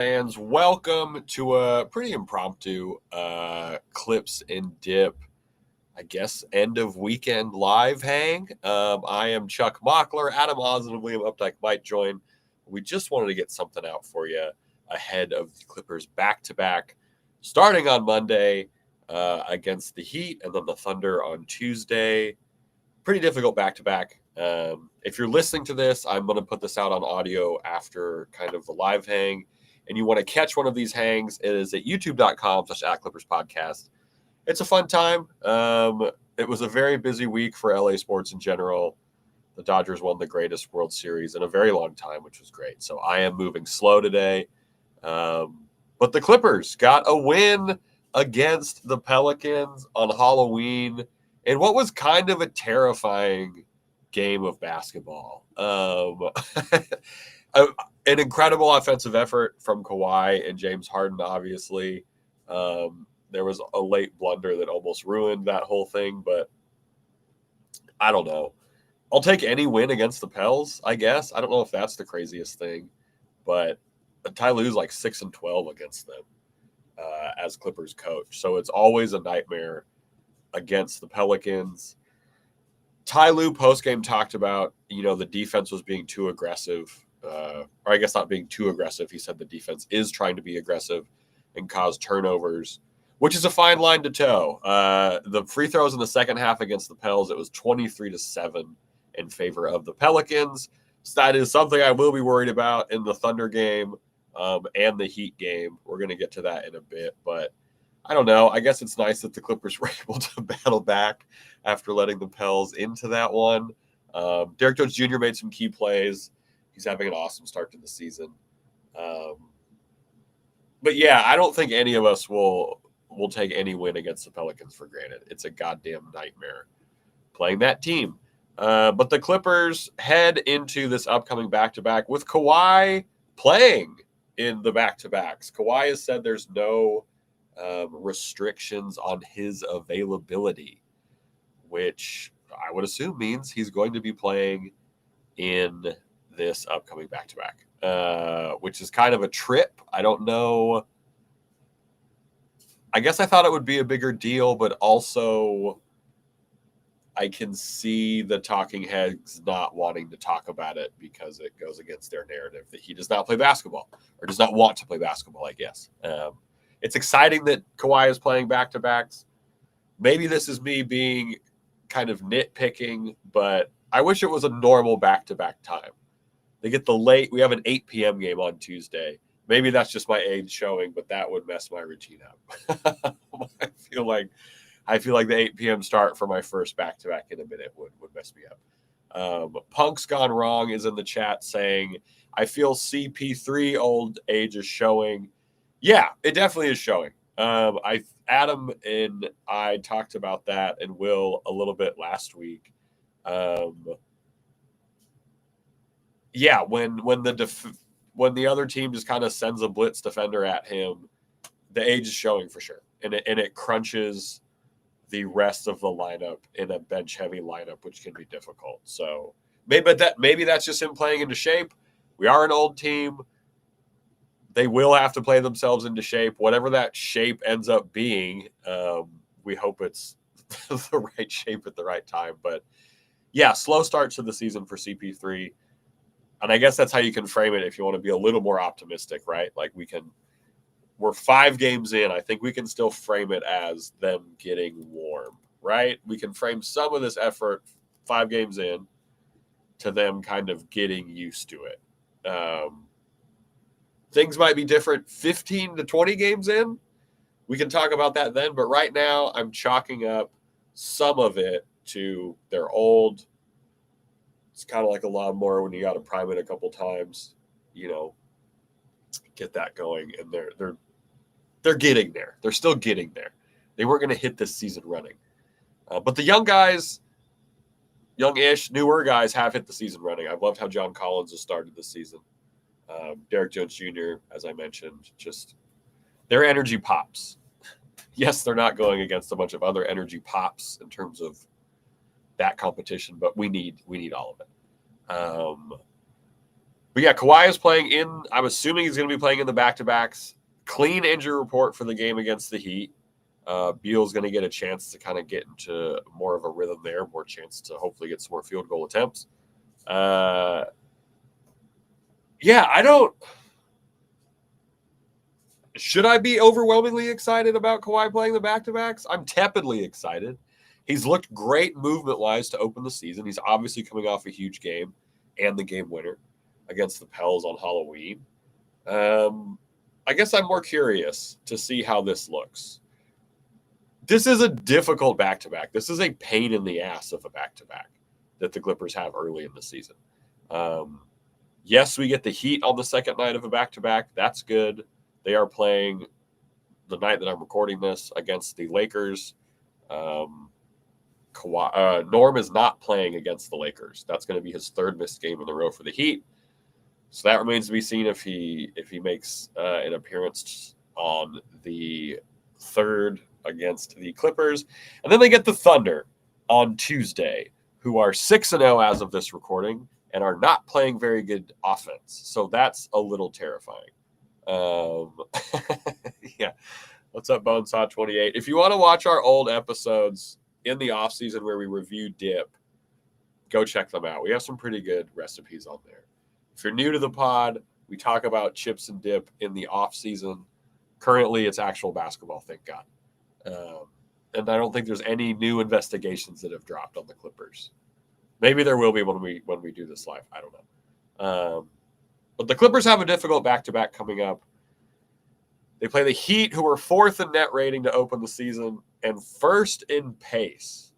Fans, welcome to a pretty impromptu Clips and Dip, I guess, end of weekend live hang. I am Chuck Mockler, Adam Ozen, and William Updike might join. We just wanted to get something out for you ahead of the Clippers back-to-back, starting on Monday against the Heat and then the Thunder on Tuesday. Pretty difficult back-to-back. If you're listening to this, I'm going to put this out on audio after kind of the live hang, and you want to catch one of these hangs, it is at youtube.com/@ClippersPodcast. It's a fun time. It was a very busy week for LA sports in general. The Dodgers won the greatest World Series in a very long time, which was great. So I am moving slow today. But the Clippers got a win against the Pelicans on Halloween in what was kind of a terrifying game of basketball. An incredible offensive effort from Kawhi and James Harden, obviously. There was a late blunder that almost ruined that whole thing, but I don't know. I'll take any win against the Pels, I guess. I don't know if that's the craziest thing, but Ty Lue's like 6-12 against them as Clippers coach. So it's always a nightmare against the Pelicans. Ty Lue postgame talked about, the defense was being too aggressive, or I guess not being too aggressive. He said the defense is trying to be aggressive and cause turnovers, which is a fine line to toe. The free throws in the second half against the Pels, it was 23-7 in favor of the Pelicans. So that is something I will be worried about in the Thunder game and the Heat game. We're going to get to that in a bit, but I don't know. I guess it's nice that the Clippers were able to battle back after letting the Pels into that one. Derek Jones Jr. made some key plays. He's having an awesome start to the season. But yeah, I don't think any of us will take any win against the Pelicans for granted. It's a goddamn nightmare playing that team. But the Clippers head into this upcoming back-to-back with Kawhi playing in the back-to-backs. Kawhi has said there's no restrictions on his availability, which I would assume means he's going to be playing in this upcoming back-to-back, which is kind of a trip. I don't know. I guess I thought it would be a bigger deal, but also I can see the talking heads not wanting to talk about it because it goes against their narrative that he does not play basketball or does not want to play basketball, I guess. It's exciting that Kawhi is playing back-to-backs. Maybe this is me being kind of nitpicking, but I wish it was a normal back-to-back time. They get we have an 8 p.m. game on Tuesday. Maybe that's just my age showing, but that would mess my routine up. I feel like the 8 p.m. start for my first back-to-back in a minute would mess me up. Punk's Gone Wrong is in the chat saying, I feel CP3 old age is showing. Yeah, it definitely is showing. Adam and I talked about that and Will a little bit last week. Yeah, when the other team just kind of sends a blitz defender at him, the age is showing for sure, and it crunches the rest of the lineup in a bench heavy lineup, which can be difficult. So maybe that's just him playing into shape. We are an old team. They will have to play themselves into shape, whatever that shape ends up being. We hope it's the right shape at the right time. But yeah, slow start to the season for CP3. And I guess that's how you can frame it if you want to be a little more optimistic, right? Like we're 5 games in. I think we can still frame it as them getting warm, right? We can frame some of this effort 5 games in to them kind of getting used to it. Things might be different 15 to 20 games in. We can talk about that then. But right now, I'm chalking up some of it to they're old. It's kind of like a lawnmower when you got to prime it a couple times, get that going. And they're getting there. They're still getting there. They weren't going to hit this season running. But the young guys, youngish, newer guys have hit the season running. I've loved how John Collins has started this season. Derek Jones Jr., as I mentioned, just their energy pops. Yes, they're not going against a bunch of other energy pops in terms of that competition, but we need all of it. But yeah, Kawhi is playing in. I'm assuming he's going to be playing in the back-to-backs. Clean injury report for the game against the Heat. Beal's going to get a chance to kind of get into more of a rhythm there, more chance to hopefully get some more field goal attempts. Yeah, I don't. Should I be overwhelmingly excited about Kawhi playing the back-to-backs? I'm tepidly excited. He's looked great movement-wise to open the season. He's obviously coming off a huge game and the game winner against the Pels on Halloween. I guess I'm more curious to see how this looks. This is a difficult back-to-back. This is a pain in the ass of a back-to-back that the Clippers have early in the season. Yes, we get the Heat on the second night of a back-to-back. That's good. They are playing the night that I'm recording this against the Lakers. Norm is not playing against the Lakers. That's going to be his third missed game in a row for the Heat. So that remains to be seen if he makes an appearance on the third against the Clippers. And then they get the Thunder on Tuesday, who are 6-0 as of this recording and are not playing very good offense. So that's a little terrifying. Yeah. What's up, Bonesaw28? If you want to watch our old episodes in the off season where we review dip, go check them out. We have some pretty good recipes on there. If you're new to the pod, we talk about chips and dip in the off season. Currently, it's actual basketball, thank God. And I don't think there's any new investigations that have dropped on the Clippers. Maybe there will be when we do this live. I don't know. But the Clippers have a difficult back-to-back coming up. They play the Heat, who are fourth in net rating to open the season, and first in pace,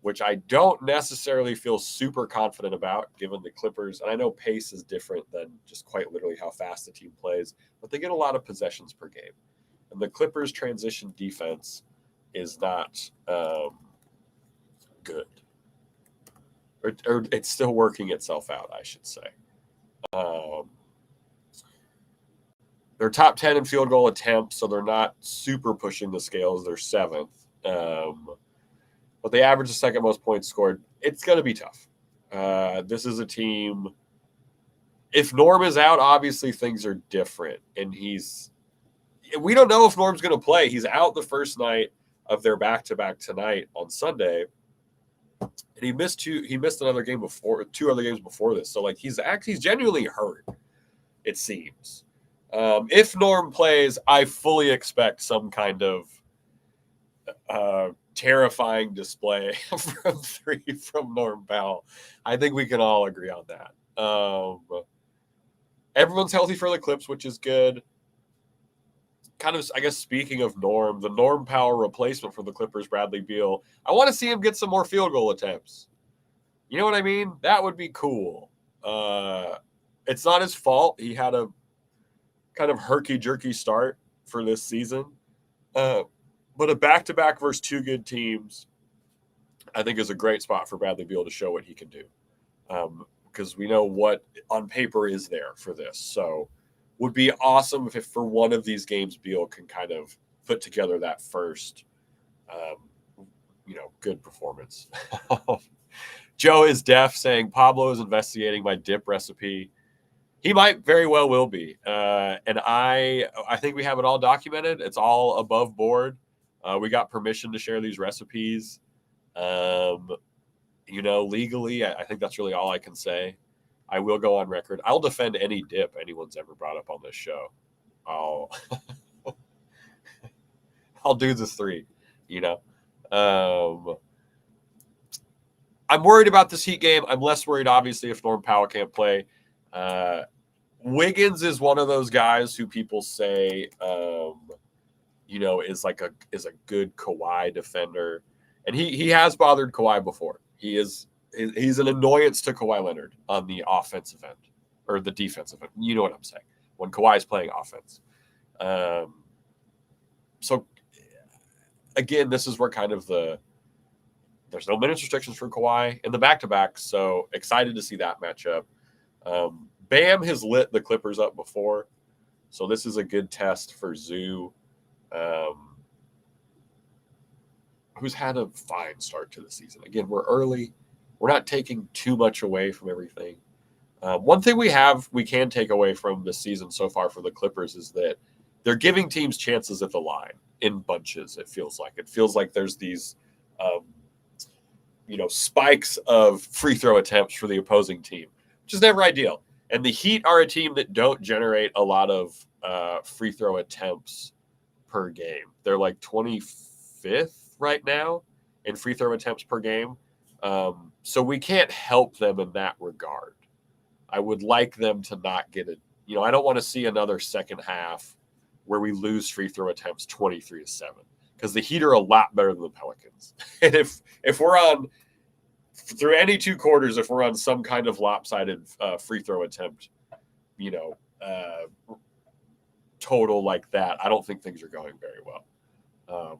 which I don't necessarily feel super confident about, given the Clippers. And I know pace is different than just quite literally how fast the team plays, but they get a lot of possessions per game. And the Clippers' transition defense is not good. Or it's still working itself out, I should say. They're top 10 in field goal attempts, so they're not super pushing the scales. They're seventh. But they average the second most points scored. It's going to be tough. This is a team. If Norm is out, obviously things are different. And we don't know if Norm's going to play. He's out the first night of their back-to-back tonight on Sunday. And he missed another game before, 2 other games before this. So like he's genuinely hurt, it seems. If Norm plays, I fully expect some kind of terrifying display from 3 from Norm Powell. I think we can all agree on that. Everyone's healthy for the Clips, which is good. Kind of, I guess, speaking of Norm, the Norm Powell replacement for the Clippers, Bradley Beal, I want to see him get some more field goal attempts. You know what I mean? That would be cool. It's not his fault. He had a kind of herky-jerky start for this season. But a back-to-back versus 2 good teams, I think, is a great spot for Bradley Beal to show what he can do. Because we know what on paper is there for this. So would be awesome if for one of these games, Beal can kind of put together that first, good performance. Joe is deaf, saying Pablo is investigating my dip recipe. He might very well will be. And I think we have it all documented. It's all above board. We got permission to share these recipes. Legally, I think that's really all I can say. I will go on record. I'll defend any dip anyone's ever brought up on this show. I'll do the 3, I'm worried about this Heat game. I'm less worried, obviously, if Norm Powell can't play. Wiggins is one of those guys who people say, is a good Kawhi defender, and he has bothered Kawhi before. He's an annoyance to Kawhi Leonard on the offensive end or the defensive end. You know what I'm saying? When Kawhi is playing offense. So again, this is where kind of there's no minutes restrictions for Kawhi in the back-to-back. So excited to see that matchup. Bam has lit the Clippers up before. So this is a good test for Zoo, who's had a fine start to the season. Again, we're early. We're not taking too much away from everything. One thing we can take away from the season so far for the Clippers is that they're giving teams chances at the line in bunches. It feels like there's these, spikes of free throw attempts for the opposing team, which is never ideal. And the Heat are a team that don't generate a lot of free throw attempts per game. They're like 25th right now in free throw attempts per game. So we can't help them in that regard. I would like them to not get it. I don't want to see another second half where we lose free throw attempts 23-7, because the Heat are a lot better than the Pelicans. And if we're on through any two quarters, if we're on some kind of lopsided free throw attempt, total like that, I don't think things are going very well.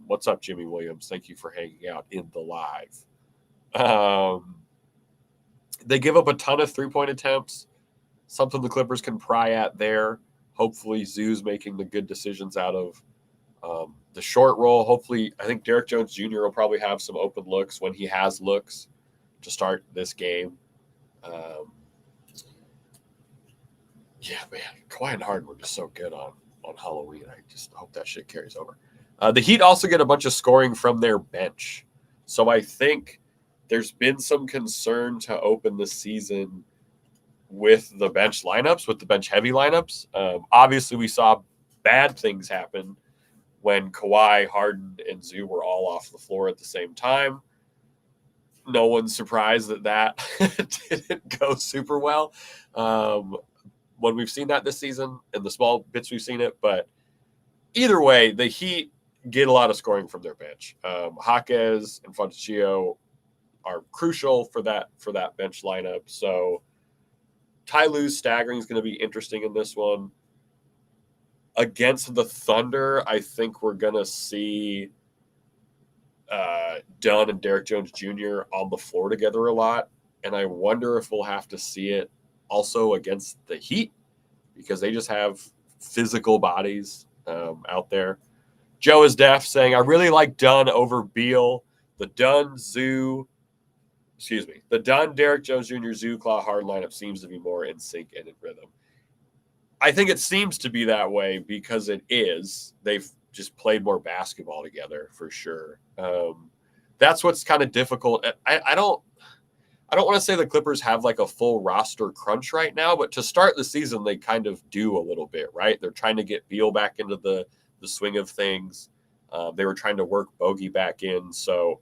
What's up, Jimmy Williams? Thank you for hanging out in the live. They give up a ton of three-point attempts, something the Clippers can pry at there. Hopefully, Zoo's making the good decisions out of the short roll. Hopefully, I think Derek Jones Jr. will probably have some open looks when he has looks to start this game. Yeah, man, Kawhi and Harden were just so good on Halloween. I just hope that shit carries over. The Heat also get a bunch of scoring from their bench. So I think there's been some concern to open the season with the bench lineups, with the bench heavy lineups. Obviously, we saw bad things happen when Kawhi, Harden, and Zoo were all off the floor at the same time. No one's surprised that didn't go super well when we've seen that this season in the small bits we've seen it. But either way, the Heat get a lot of scoring from their bench. Jaquez and Fontecchio are crucial for that bench lineup. So Ty Lue's staggering is going to be interesting in this one. Against the Thunder, I think we're going to see Dunn and Derek Jones Jr. on the floor together a lot. And I wonder if we'll have to see it also against the Heat, because they just have physical bodies out there. Joe is deaf saying, I really like Dunn over Beal. The Dunn, Derek Jones Jr., Zoo, Claw, Hard lineup seems to be more in sync and in rhythm. I think it seems to be that way because it is. They've just played more basketball together for sure. That's what's kind of difficult. I don't want to say the Clippers have like a full roster crunch right now, but to start the season, they kind of do a little bit, right? They're trying to get Beal back into the swing of things. They were trying to work Bogey back in. So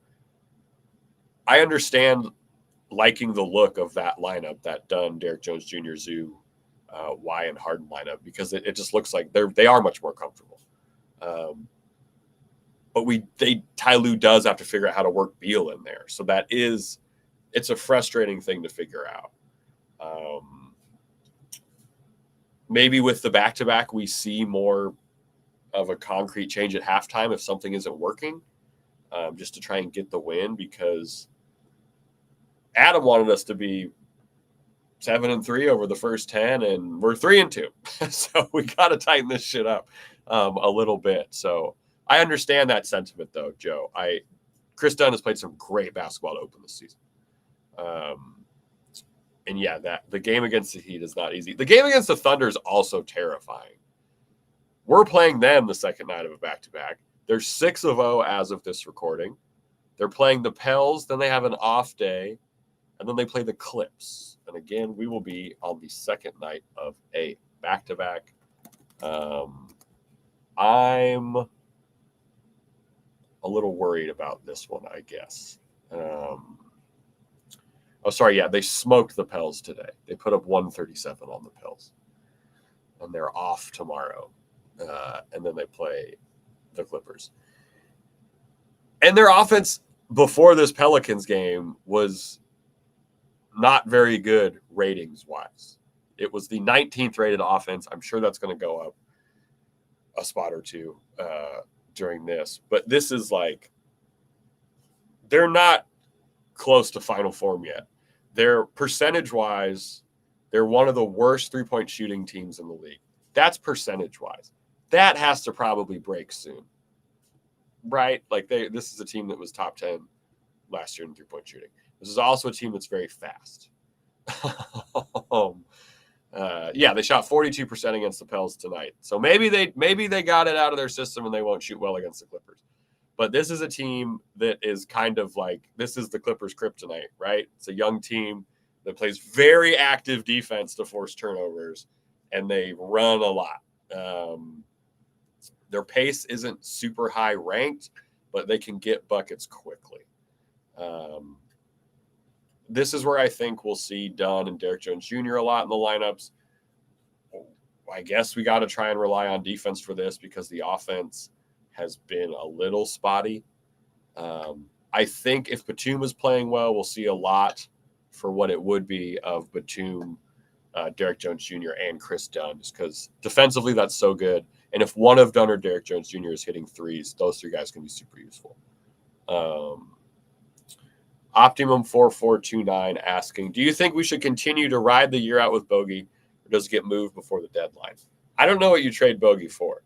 I understand liking the look of that lineup, that Dunn, Derek Jones Jr., Zoo, Y, and Harden lineup, because it just looks like they are much more comfortable. But Ty Lue does have to figure out how to work Beal in there. So it's a frustrating thing to figure out. Maybe with the back-to-back, we see more of a concrete change at halftime if something isn't working, just to try and get the win, because Adam wanted us to be 7-3 over the first 10, and we're 3-2. So we got to tighten this shit up a little bit. So I understand that sentiment, though, Joe. Chris Dunn has played some great basketball to open this season. And yeah, the game against the Heat is not easy. The game against the Thunder is also terrifying. We're playing them the second night of a back-to-back. They're 6-0 as of this recording. They're playing the Pels, then they have an off day, and then they play the Clips. And again, we will be on the second night of a back-to-back. I'm a little worried about this one, I guess. They smoked the Pels today. They put up 137 on the Pels. And they're off tomorrow. And then they play the Clippers. And their offense before this Pelicans game was not very good ratings-wise. It was the 19th rated offense. I'm sure that's going to go up a spot or two during this. But this is like, they're not close to final form yet. They're percentage-wise, they're one of the worst three-point shooting teams in the league. That's percentage-wise. That has to probably break soon, right? Like this is a team that was top 10 last year in three-point shooting. This is also a team that's very fast. Yeah, they shot 42% against the Pels tonight. So maybe they got it out of their system and they won't shoot well against the Clippers. But this is a team that is kind of like, this is the Clippers' kryptonite, right? It's a young team that plays very active defense to force turnovers, and they run a lot. Their pace isn't super high ranked, but they can get buckets quickly. This is where I think we'll see Dunn and Derek Jones Jr. a lot in the lineups. I guess we got to try and rely on defense for this because the offense has been a little spotty. I think if Batum is playing well, we'll see a lot for what it would be of Batum, Derek Jones Jr., and Chris Dunn, just because defensively that's so good. And if one of Dunn or Derek Jones Jr. is hitting threes, those three guys can be super useful. Optimum4429 asking, do you think we should continue to ride the year out with Bogey, or does it get moved before the deadline? I don't know what you trade Bogey for.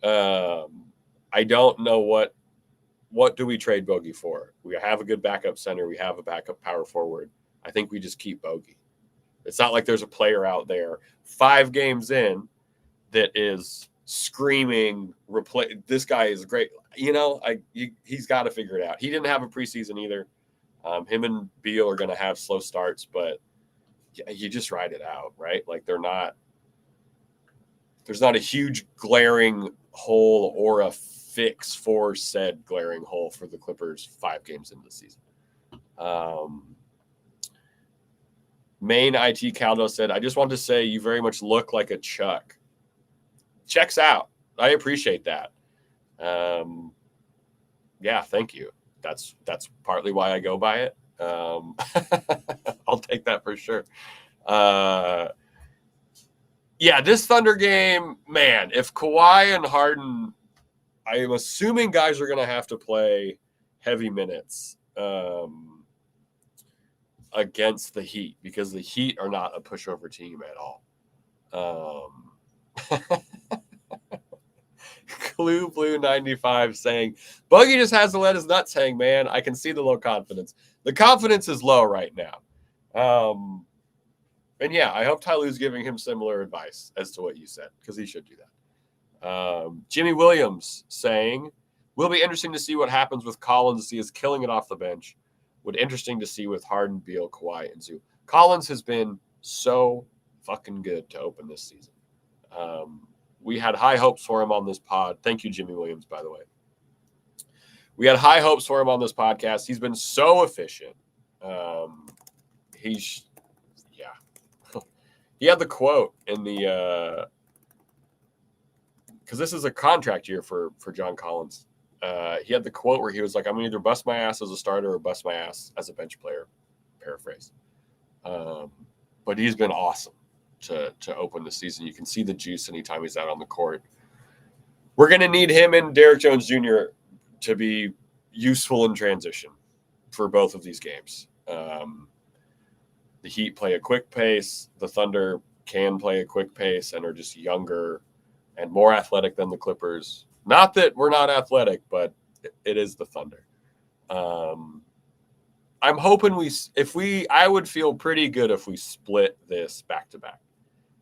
I don't know what do we trade Bogey for. We have a good backup center. We have a backup power forward. I think we just keep Bogey. It's not like there's a player out there 5 games in that is screaming, this guy is great. He's got to figure it out. He didn't have a preseason either. Him and Beal are going to have slow starts, but you just ride it out, right? Like there's not a huge glaring hole or a fix for said glaring hole for the Clippers 5 games into the season. Main IT Caldo said, I just want to say you very much look like a Chuck. Checks out. I appreciate that. Yeah, thank you. That's partly why I go by it. I'll take that for sure. Yeah, this Thunder game, man, if Kawhi and Harden, I am assuming guys are going to have to play heavy minutes against the Heat because the Heat are not a pushover team at all. Clue Blue 95 saying, Bogey just has to let his nuts hang, man. I can see the low confidence. The confidence is low right now. And yeah, I hope Ty Lue's giving him similar advice as to what you said, because he should do that. Jimmy Williams saying, will be interesting to see what happens with Collins. He is killing it off the bench. Would interesting to see with Harden, Beal, Kawhi, and Zoo. Collins has been so fucking good to open this season. We had high hopes for him on this pod. Thank you, Jimmy Williams, by the way. We had high hopes for him on this podcast. He's been so efficient. He had the quote in the because this is a contract year for John Collins. He had the quote where he was like, I'm going to either bust my ass as a starter or bust my ass as a bench player. Paraphrase. But he's been awesome to open the season. You can see the juice anytime he's out on the court. We're going to need him and Derek Jones Jr. to be useful in transition for both of these games. The Heat play a quick pace. The Thunder can play a quick pace and are just younger and more athletic than the Clippers. Not that we're not athletic, but it is the Thunder. I'm hoping I would feel pretty good if we split this back-to-back.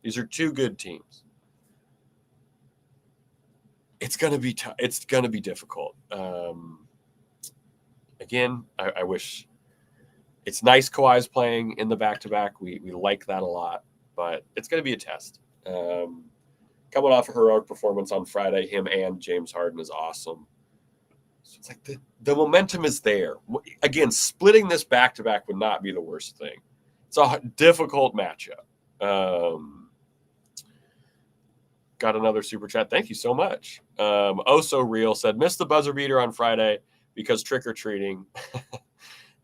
These are 2 good teams. It's going to be it's going to be difficult. Again, I wish it's nice Kawhi's playing in the back-to-back. We like that a lot, but it's going to be a test. Coming off a heroic performance on Friday, him and James Harden is awesome. So it's like the momentum is there. Again, splitting this back-to-back would not be the worst thing. It's a difficult matchup. Got another super chat. Thank you so much. So Real said, missed the buzzer beater on Friday because trick-or-treating.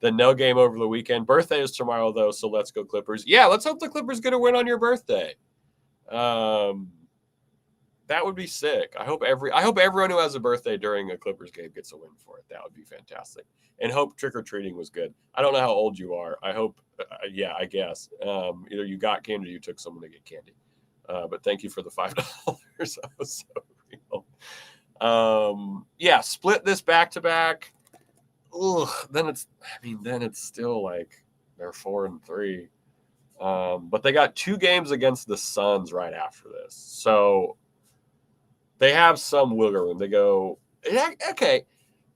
Then no game over the weekend. Birthday is tomorrow, though, so let's go Clippers. Yeah, let's hope the Clippers get a win on your birthday. That would be sick. I hope everyone who has a birthday during a Clippers game gets a win for it. That would be fantastic. And hope trick-or-treating was good. I don't know how old you are. I hope, I guess. Either you got candy or you took someone to get candy. But thank you for the $5. That was so real. Yeah, split this back-to-back. Then it's still like they're 4-3. But they got 2 games against the Suns right after this. So they have some wiggle room. They go, okay,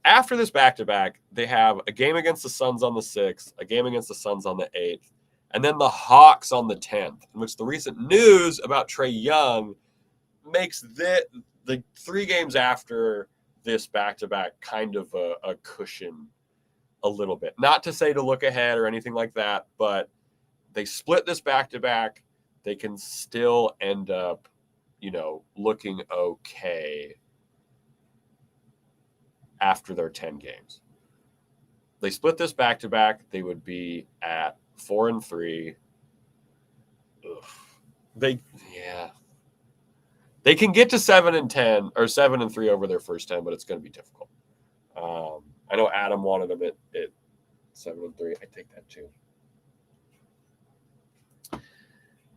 after this back-to-back, they have a game against the Suns on the 6th, a game against the Suns on the 8th, and then the Hawks on the 10th, in which the recent news about Trae Young makes the 3 games after this back-to-back kind of a cushion a little bit. Not to say to look ahead or anything like that, but they split this back-to-back. They can still end up, looking okay after their 10 games. They split this back-to-back, they would be at 4-3. They can get to 7-10 or 7-3 over their first 10, but it's going to be difficult. I know Adam wanted them at 7-3. I take that too.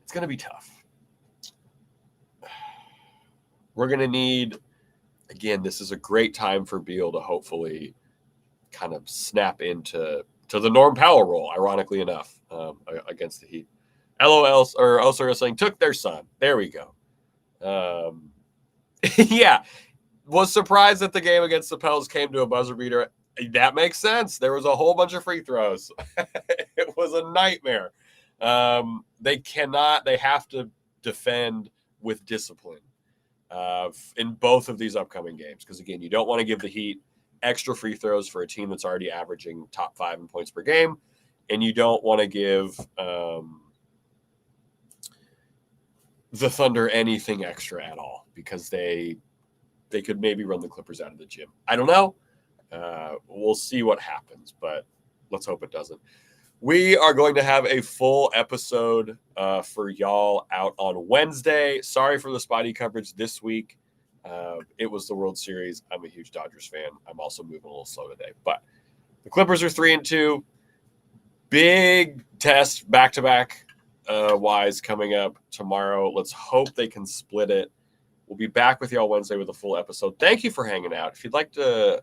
It's going to be tough. We're going to need, again, this is a great time for Beal to hopefully kind of snap into the Norm Powell role, ironically enough, against the Heat. LOL, or Osir saying, took their son. There we go. Yeah. Was surprised that the game against the Pels came to a buzzer beater. That makes sense. There was a whole bunch of free throws. It was a nightmare. They have to defend with discipline in both of these upcoming games. Because, again, you don't want to give the Heat extra free throws for a team that's already averaging top 5 in points per game. And you don't want to give the Thunder anything extra at all, because they could maybe run the Clippers out of the gym. I don't know. We'll see what happens, but let's hope it doesn't. We are going to have a full episode for y'all out on Wednesday. Sorry for the spotty coverage this week. It was the World Series. I'm a huge Dodgers fan. I'm also moving a little slow today, but the Clippers are 3-2. Big test back-to-back wise coming up tomorrow. Let's hope they can split it. We'll be back with y'all Wednesday with a full episode. Thank you for hanging out. If you'd like to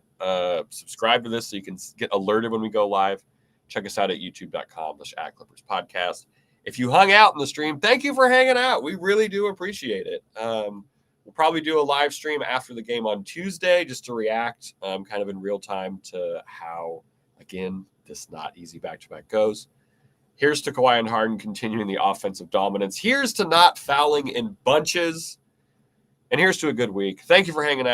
subscribe to this so you can get alerted when we go live, check us out at youtube.com/@ClippersPodcast. If you hung out in the stream, thank you for hanging out. We really do appreciate it. We'll probably do a live stream after the game on Tuesday just to react kind of in real time to how, again, this not easy back-to-back goes. Here's to Kawhi and Harden continuing the offensive dominance. Here's to not fouling in bunches. And here's to a good week. Thank you for hanging out.